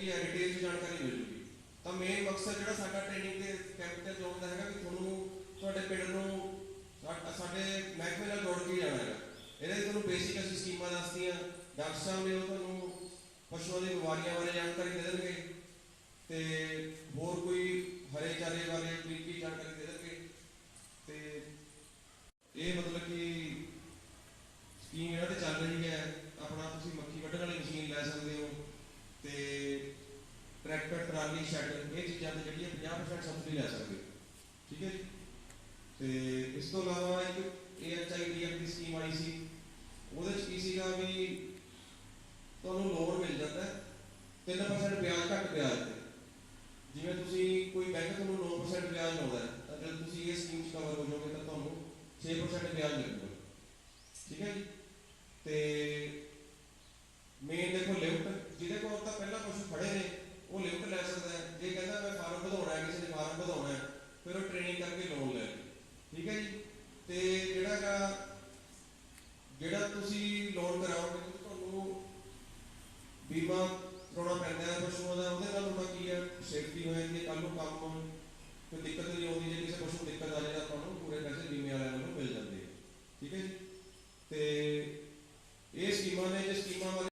ਜਿਹੜੀ ਹੈ ਡਿਟੇਲ 'ਚ ਜਾਣਕਾਰੀ ਮਿਲ ਜੂਗੀ। ਤਾਂ ਮੇਨ ਮਕਸਦ ਜਿਹੜਾ ਸਾਡਾ ਟ੍ਰੇਨਿੰਗ ਦੇ ਕੈਂਪ 'ਤੇ ਲਾਉਣ ਦਾ ਹੈਗਾ ਕਿ ਤੁਹਾਨੂੰ ਤੁਹਾਡੇ ਪਿੰਡ ਨੂੰ ਸਾਡੇ ਮਹਿਕਮੇ ਨਾਲ ਜੋੜ ਕੇ ਜਾਣਾ ਹੈਗਾ। ਇਹਦੇ 'ਚ ਤੁਹਾਨੂੰ ਬੇਸਿਕ ਅਸੀਂ ਸਕੀਮਾਂ ਦੱਸਦੀਆਂ, ਡਾਕਟਰ ਸਾਹਿਬ ਨੇ ਉਹ ਤੁਹਾਨੂੰ ਪਸ਼ੂਆਂ ਦੀ ਬਿਮਾਰੀਆਂ ਬਾਰੇ ਜਾਣਕਾਰੀ ਦੇ ਦੇਣਗੇ ਅਤੇ ਹੋਰ ਕੋਈ ਹਰੇ ਚਾਰੇ ਬਾਰੇ ਬਰੀਕੀ ਜਾਣਕਾਰੀ ਦੇ ਦੇਣਗੇ। ਅਤੇ ਇਹ ਮਤਲਬ ਕਿ ਸਕੀਮ ਇਹਨਾਂ 'ਤੇ ਚੱਲ ਰਹੀ ਹੈ। ਆਪਣਾ ਤੁਸੀਂ ਮੱਖੀ ਵੱਢਣ ਵਾਲੀ ਮਸ਼ੀਨ ਲੈ ਸਕਦੇ ਹੋ ਅਤੇ ਟਰੈਕਟਰ, ਟਰਾਲੀ, ਸ਼ੈੱਡ, ਇਹ ਚੀਜ਼ਾਂ 'ਤੇ ਜਿਹੜੀ ਹੈ 50% ਸਬਸਿਡੀ ਲੈ ਸਕਦੇ ਹੋ। ਠੀਕ ਹੈ ਜੀ। ਅਤੇ ਇਸ ਤੋਂ ਇਲਾਵਾ ਇੱਕ AHIDF ਦੀ ਸਕੀਮ ਆਈ ਸੀ। ਉਹਦੇ 'ਚ ਕੀ ਸੀਗਾ ਵੀ ਤੁਹਾਨੂੰ ਲੋਨ ਮਿਲ ਜਾਂਦਾ 3% ਵਿਆਜ, ਘੱਟ ਵਿਆਜ 'ਤੇ। ਜਿਵੇਂ ਤੁਸੀਂ ਕੋਈ ਬੈਂਕ ਤੁਹਾਨੂੰ 9% ਵਿਆਜ ਲਾਉਂਦਾ ਤਾਂ ਜਦੋਂ ਤੁਸੀਂ ਇਹ ਸਕੀਮ 'ਚ ਕਵਰ ਹੋ ਜਾਓਗੇ ਤਾਂ ਤੁਹਾਨੂੰ 6% ਵਿਆਜ ਮਿਲੂਗਾ। ਠੀਕ ਹੈ ਜੀ। ਅਤੇ ਮੇਨ ਦੇਖੋ ਲਿਮਟ, ਜਿਹਦੇ ਕੋਲ ਤਾਂ ਪਹਿਲਾਂ ਪਸ਼ੂ ਖੜੇ ਨੇ ਉਹ ਲਿਮਟ ਲੈ ਸਕਦਾ ਹੈ। ਜੇ ਕਹਿੰਦਾ ਮੈਂ ਫਾਰਮ ਵਧਾਉਣਾ ਹੈ, ਕਿਸੇ ਨੇ ਫਾਰਮ ਵਧਾਉਣਾ ਹੈ, ਫਿਰ ਉਹ ਟ੍ਰੇਨਿੰਗ ਕਰਕੇ ਲੋਨ ਲੈ ਲਏ। ਠੀਕ ਹੈ ਜੀ। ਅਤੇ ਜਿਹੜਾ ਤੁਸੀਂ ਲੋਨ ਕਰਾਓਗੇ ਤੁਹਾਨੂੰ ਬੀਮਾ ਕਰਾਉਣਾ ਪੈਂਦਾ ਪਸ਼ੂਆਂ ਦਾ। ਉਹਦੇ ਨਾਲ ਤੁਹਾਡਾ ਕੀ ਹੈ, ਸੇਫਟੀ ਹੋ ਜਾਂਦੀ ਹੈ। ਕੱਲ੍ਹ ਨੂੰ ਕੰਮ ਕੋਈ ਦਿੱਕਤ ਨਹੀਂ ਆਉਂਦੀ ਜੇ ਕਿਸੇ ਪਸ਼ੂ